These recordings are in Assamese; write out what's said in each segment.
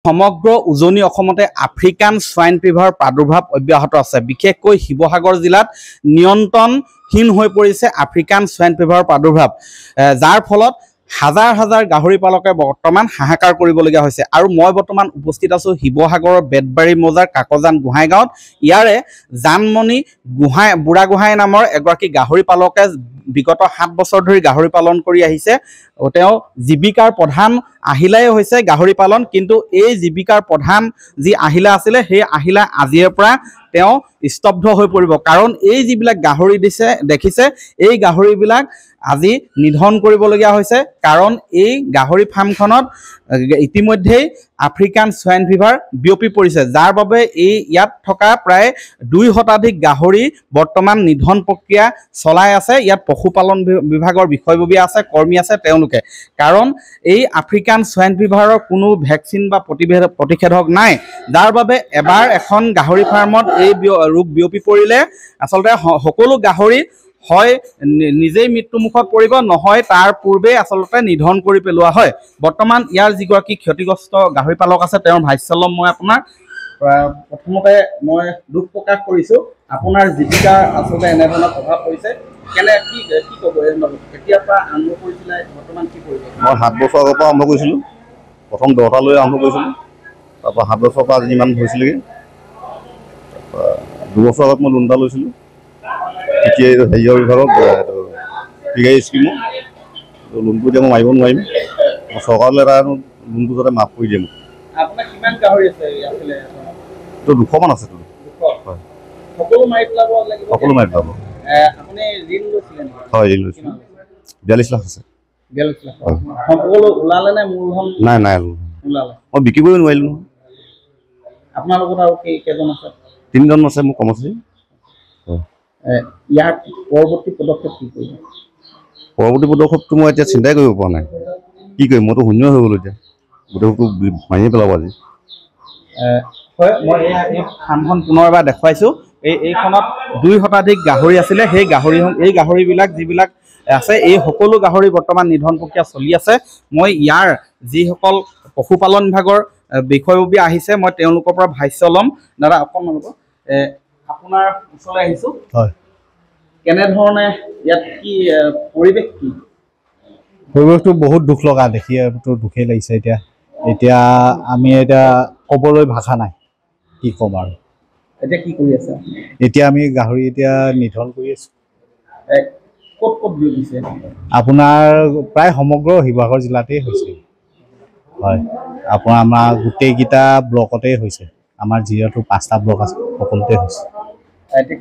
সমগ্ৰ উজনি অসমতে আফ্ৰিকান সোয়াইন ফিভাৰ প্ৰাদুৰ্ভাৱ অব্যাহত আছে। বিশেষকৈ শিৱসাগৰ জিলাত নিয়ন্ত্ৰণহীন হৈ পৰিছে আফ্ৰিকান সোয়াইন ফিভাৰ প্ৰাদুৰ্ভাৱ, যাৰ ফলত হাজাৰ হাজাৰ গাহৰি পালকে বৰ্তমান হাহাকাৰ কৰিবলগীয়া হৈছে। আৰু মই বৰ্তমান উপস্থিত আছোঁ শিৱসাগৰৰ বেতবাৰী মৌজাৰ কাকজান গোহাঁই গাঁৱত। ইয়াৰে জানমণি বুঢ়াগোহাঁই নামৰ এগৰাকী গাহৰি পালকে বিগত 7 বছৰ ধৰি গাহৰি পালন কৰি আহিছে। তেওঁ জীৱিকাৰ প্ৰধান আহিলাই হৈছে গাহৰি পালন, কিন্তু এই জীৱিকাৰ প্ৰধান যি আহিলা আছিলে সেই আহিলা আজিৰ পৰা তেওঁ স্তব্ধ হৈ পৰিব। কাৰণ এই যিবিলাক গাহৰি দেখিছে এই গাহৰিবিলাক আজি নিধন কৰিবলগীয়া হৈছে। কাৰণ এই গাহৰি ফাৰ্মখনত ইতিমধ্যেই আফ্ৰিকান সোয়াইন ফিভাৰ বিয়পি পৰিছে, যাৰ বাবে ইয়াত থকা প্ৰায় 2 শতাধিক গাহৰি বৰ্তমান নিধন প্ৰক্ৰিয়া চলাই আছে। ইয়াত পশুপালন বিভাগৰ বিষয়ববীয়া আছে, কৰ্মী আছে তেওঁলোকে। কাৰণ এই আফ্ৰিকান সোয়াইন ফিভাৰৰ কোনো ভেকচিন বা প্ৰতিষেধক নাই, যাৰ বাবে এবাৰ এখন গাহৰি ফাৰ্মত এই ৰোগ বিয়পি পৰিলে আচলতে সকলো গাহৰি হয় নিজেই মৃত্যুমুখত পৰিব, নহয় তাৰ পূৰ্বে আচলতে নিধন কৰি পেলোৱা হয়। বৰ্তমান ইয়াৰ যিগৰাকী ক্ষতিগ্ৰস্ত গাহৰি পালক আছে তেওঁৰ ভাষ্যলম মই আপোনাক। প্ৰথমতে মই দুখ প্ৰকাশ কৰিছোঁ, আপোনাৰ জীৱিকা আচলতে এনেধৰণৰ প্ৰভাৱ পৰিছে। কি ক'ব কেতিয়াৰ পৰা আৰম্ভ কৰিছিলে, বৰ্তমান কি কৰিছে? মই 7 বছৰ আগৰ পৰা আৰম্ভ কৰিছিলোঁ। প্ৰথম 10টা লৈ আৰম্ভ কৰিছিলোঁ, তাৰপৰা 7 বছৰৰ পৰা আজি ইমান হৈছিলেগৈ। তাৰপৰা 2 বছৰ আগত মই লোন এটা লৈছিলোঁ হেৰিয়ৰ বিভাগত পিগাৰী স্কিমত। লোনটো এতিয়া মই মাৰিব নোৱাৰিম, চৰকাৰলৈ এটা লোনটো যাতে মাফ কৰি দিয়ে মোক। আপোনাৰ কিমান গাহৰি আছে? তো 200মান আছে। হয়, সকলো মাৰি পেলাব লাগিব? সকলো মাৰি পেলাব। আপুনি ঋণ লৈছিলে নেকি? হয়, ঋণ লৈছিলোঁ। 42 লাখ আছে। 42 লাখ সকলো ওলালে নে মূলধন? নাই ওলালে। মই বিক্ৰী কৰিব নোৱাৰিলোঁ। আপোনাৰ লগত আৰু কেইজন আছে? 3জন আছে মোৰ কৰ্মচাৰী। ইয়াৰ পৰৱৰ্তী পদক্ষেপ কি কৰিব? পৰৱৰ্তী পদক্ষেপটো মই এতিয়া চিন্তাই কৰিব পৰা নাই। কি কৰিম, মইতো শূন্য হৈ গ'লো এতিয়া। গোটেইটো মাৰিয়ে পেলাব আজি। হয়, মই এই ফাৰ্মখন পুনৰ এবাৰ দেখুৱাইছোঁ। এইখনত 2 শতাধিক গাহৰি আছিলে। সেই গাহৰিবিলাক যিবিলাক আছে এই সকলো গাহৰি বৰ্তমান নিধন প্ৰক্ৰিয়া চলি আছে। মই ইয়াৰ যিসকল পশুপালন বিভাগৰ বিষয়ববীয়া আহিছে মই তেওঁলোকৰ পৰা ভাষ্য ল'ম। দাদা অকণমান হ'ব, আপোনাৰ ওচৰলৈ আহিছোঁ। হয়, কেনেধৰণে ইয়াত কি পৰিৱেশ? কি পৰিৱেশটো বহুত দুখ লগা, দেখিতো দুখেই লাগিছে। এতিয়া আমি ক'বলৈ ভাষা নাই, কি ক'ম আৰু। এতিয়া কি কৰি আছে? এতিয়া আমি গাহৰি নিধন কৰি আছোঁ। ক'ত বিয়পিছে? আপোনাৰ প্ৰায় সমগ্ৰ শিৱসাগৰ জিলাতেই হৈছে। হয়, আমাৰ গোটেইকেইটা ব্লকতেই হৈছে। আমাৰ যিহেতু 5টা ব্লক আছে সকলোতে হৈছে।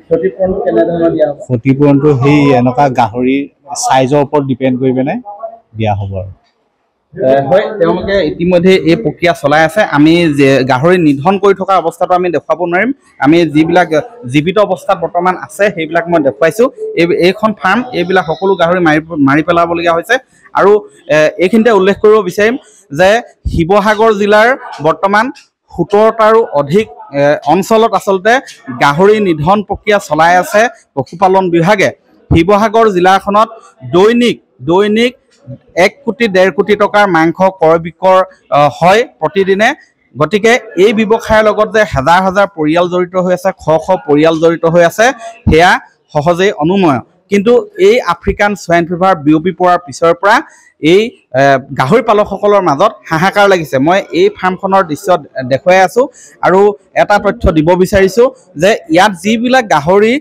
ক্ষতিপূৰণটো কেনেধৰণৰ দিয়া হ'ব? ক্ষতিপূৰণটো সেই এনেকুৱা গাহৰিৰ চাইজৰ ওপৰত ডিপেণ্ড কৰি পিনে দিয়া হ'ব আৰু। হয়, তেওঁলোকে ইতিমধ্যে এই প্ৰক্ৰিয়া চলাই আছে। আমি গাহৰি নিধন কৰি থকা অৱস্থাটো আমি দেখুৱাব নোৱাৰিম। আমি যিবিলাক জীৱিত অৱস্থাত বৰ্তমান আছে সেইবিলাক মই দেখুৱাইছোঁ। এইখন ফাৰ্ম এইবিলাক সকলো গাহৰি মাৰি পেলাবলগীয়া হৈছে। আৰু এইখিনিতে উল্লেখ কৰিব বিচাৰিম যে শিৱসাগৰ জিলাৰ বৰ্তমান 17টাৰো অধিক অঞ্চলত আচলতে গাহৰি নিধন প্ৰক্ৰিয়া চলাই আছে পশুপালন বিভাগে। শিৱসাগৰ জিলাখনত দৈনিক 1 কোটি 1.5 কোটি টকাৰ মাংস ক্ৰয় বিক্ৰয় হয় প্ৰতিদিনে। গতিকে এই ব্যৱসায়ৰ লগত যে হাজাৰ হাজাৰ পৰিয়াল জড়িত হৈ আছে, শ পৰিয়াল জড়িত হৈ আছে, সেয়া সহজেই অনুমেয়। কিন্তু এই আফ্ৰিকান সোয়াইন ফিভাৰ বিয়পি পৰাৰ পিছৰ পৰা এই গাহৰি পালকসকলৰ মাজত হাহাকাৰ লাগিছে। মই এই ফাৰ্মখনৰ দৃশ্য দেখুৱাই আছোঁ আৰু এটা তথ্য দিব বিচাৰিছোঁ যে ইয়াত যিবিলাক গাহৰি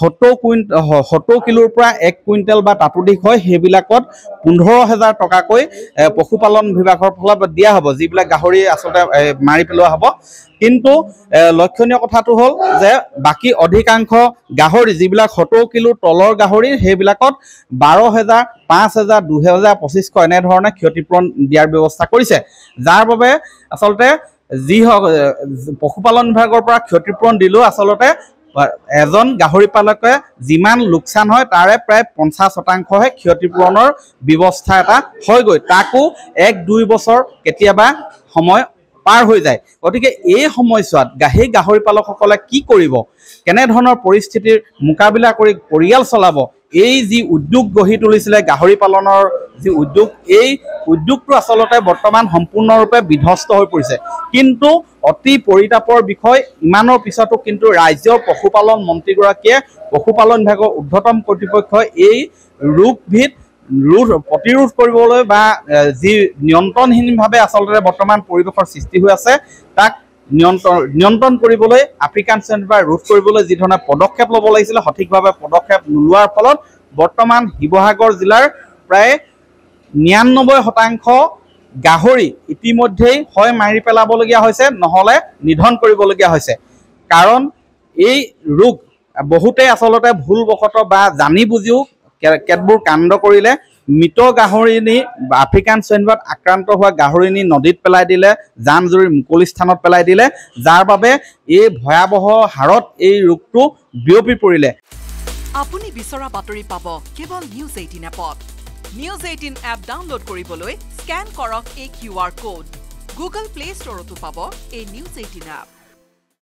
70 কিলোৰ পৰা 1 কুইণ্টেল বা তাতোধিক হয়, সেইবিলাকত 15,000 টকাকৈ পশুপালন বিভাগৰ ফালৰ পৰা দিয়া হ'ব, যিবিলাক গাহৰি আচলতে মাৰি পেলোৱা হ'ব। কিন্তু লক্ষণীয় কথাটো হ'ল যে বাকী অধিকাংশ গাহৰি যিবিলাক 70 কিলোৰ তলৰ গাহৰি সেইবিলাকত 12,000, 5,000, 2,000, 2,500 এনেধৰণে ক্ষতিপূৰণ দিয়াৰ ব্যৱস্থা কৰিছে। যাৰ বাবে আচলতে যি হওক পশুপালন বিভাগৰ পৰা ক্ষতিপূৰণ দিলেও আচলতে এজন গাহৰি পালকে যিমান লোকচান হয় তাৰে প্ৰায় 50% ক্ষতিপূৰণৰ ব্যৱস্থা এটা হয়গৈ। তাকো 1-2 বছৰ কেতিয়াবা সময় পাৰ হৈ যায়। গতিকে এই সময়ছোৱাত সেই গাহৰি পালকসকলে কি কৰিব, কেনেধৰণৰ পৰিস্থিতিৰ মোকাবিলা কৰি পৰিয়াল চলাব, এই যি উদ্যোগ গঢ়ি তুলিছিলে গাহৰি পালনৰ যি উদ্যোগ, এই উদ্যোগটো আচলতে বৰ্তমান সম্পূৰ্ণৰূপে বিধ্বস্ত হৈ পৰিছে। কিন্তু অতি পৰিতাপৰ বিষয়, ইমানৰ পিছতো কিন্তু ৰাজ্যৰ পশুপালন মন্ত্ৰীগৰাকীয়ে পশুপালন বিভাগৰ ঊৰ্ধ্বতম কৰ্তৃপক্ষই এই ৰোগবিধ প্ৰতিৰোধ কৰিবলৈ বা যি নিয়ন্ত্ৰণহীনভাৱে আচলতে বৰ্তমান পৰিৱেশৰ সৃষ্টি হৈ আছে তাক নিয়ন্ত্ৰণ কৰিবলৈ, আফ্ৰিকান চুইন ফিভাৰ ৰোধ কৰিবলৈ যি ধৰণে পদক্ষেপ ল'ব লাগিছিলে সঠিকভাৱে পদক্ষেপ নোলোৱাৰ ফলত বৰ্তমান শিৱসাগৰ জিলাৰ প্ৰায় ৯৯% গাহৰি ইতিমধ্যেই হয় মাৰি পেলাবলগীয়া হৈছে, নহ'লে নিধন কৰিবলগীয়া হৈছে। কাৰণ এই ৰোগ বহুতেই আচলতে ভুলবশতঃ বা জানি বুজিও কেতবোৰ কাণ্ড কৰিলে। মৃত গাহৰি নি আফ্ৰিকান চুইন ফিভাৰত আক্ৰান্ত হোৱা গাহৰি নি নদীত পেলাই দিলে, জান জুৰি মুকলি স্থানত পেলাই দিলে, যাৰ বাবে এই ভয়াৱহ হাৰত এই ৰোগটো বিয়পি পৰিলে। আপুনি বিচৰা বাতৰি পাব কেৱল নিউজ 18 এপত। নিউজ 18 এপ ডাউনলোড কৰিবলৈ স্কেন কৰক এই QR কোড। গুগল প্লে ষ্টৰতো পাব এই নিউজ 18 এপ।